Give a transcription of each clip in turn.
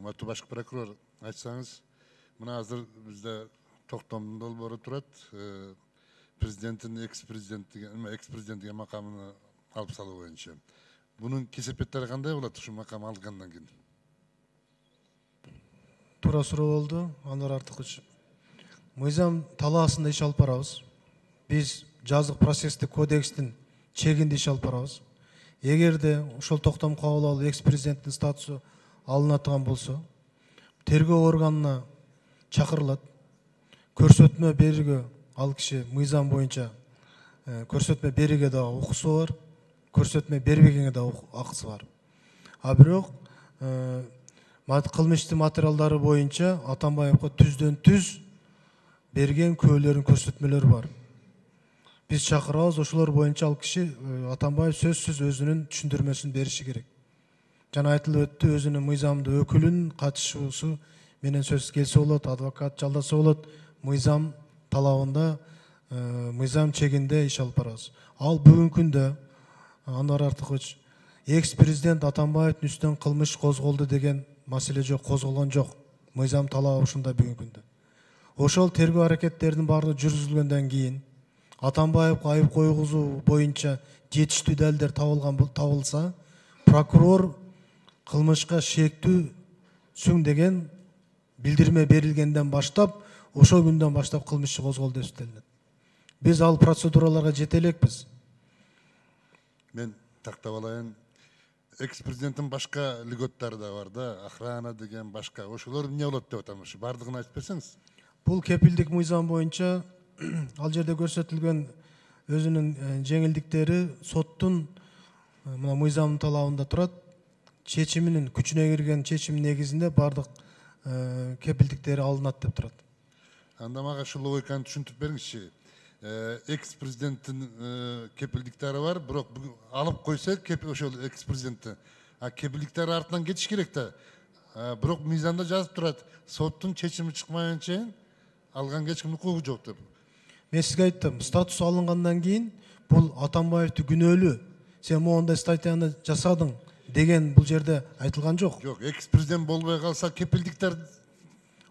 Урматтуу баш прокурор, айтсаңыз, мына азыр бизде токтомдун долбоору турат. Президенттин экс-президенттиге макамын алып салуу боюнча. Bunun kesepеттери кандай болот ушу макам алгандан кийин? Туура суроо болду, Анвар Артыкович. Мыйзам талаасында иш алып барабыз. Биз жазык процесстик кодекстин чегинде иш алып барабыз. Эгерде ошол токтом кабыл алып экс-президенттин статусу алынатыган болсо, тергөө органына чакырылат. Көрсөтмө берүүгө ал киши мыйзам боюнча көрсөтмө берүүгө да укугусу бар, көрсөтмө бербегенге да акысы бар. А бирок кылмыштын материалдары боюнча Атамбаевго түздөн түз берген күбөлөрдүн көрсөтмөлөрү бар. Биз чакырабыз, ошолор боюнча ал киши Атамбаев сөзсүз өзүнүн түшүндүрмөсүн бериши керек. Жана айтылып өттү, өзүнүн мыйзамдуу өкүлүнүн катышуусу менен сөз келсе болот, адвокат жалдаса болот, мыйзам талабында, мыйзам чегинде иш алып барабыз. Ал бүгүнкү күндө Анвар Артыкович, экс-президент Атамбаевдин үстүнөн кылмыш козголду деген маселе жок, козголгон жок. Мыйзам талабы ушунда бүгүнкү күндө. Ошол тергөө аракеттеринин баардыгы жүргүзүлгөндөн кийин Атамбаевго айып койгузуу боюнча жетиштүү далилдер табылса, прокурор кылмышка шектүүсүң деген билдирме берилгенден баштап, ошол күндөн баштап кылмыш козголду деп эсептелинет. Биз ал процедураларга жете элекпиз. Мен тактап алайын. Экс-президенттин башка льготтары да бар да, охрана деген башка. Ошолор эмне болот деп атам, ушу бардыгын айтып берсеңиз. Бул кепилдик мыйзам боюнча ал жерде көрсөтүлгөн өзүнүн жеңилдиктери соттун мына мыйзамдын талабында турат. Чечиминин күчүнө кирген чечим негизинде бардык кепилдиктери алынат деп турат. Анда мага ушул логиканы түшүндүрүп бериңизчи. Экс-президенттин кепилдиктери бар, бирок алып койсо ошол экс-президентти, кепилдиктери артынан кетиш керек да. Бирок мыйзамда жазып турат, соттун чечими чыкмаганга чейин алганга эч кимдин укугу жок деп. Мен сизге айттым, статус алынгандан кийин бул Атамбаевди күнөөлүү, сен моундай статьяны жасадың деген бул жерде айтылган жок. Жок, экс-президент болбой калса кепилдиктер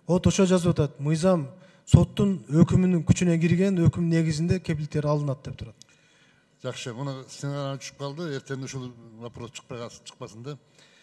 Ошо жазып атат, мыйзам соттун өкүмүнүн күчүнө кирген өкүм негизинде кепилдиктер алынат деп турат. Жакшы, муну сиңер түшүп калды, эртең ушул вопрос чыкпасын да.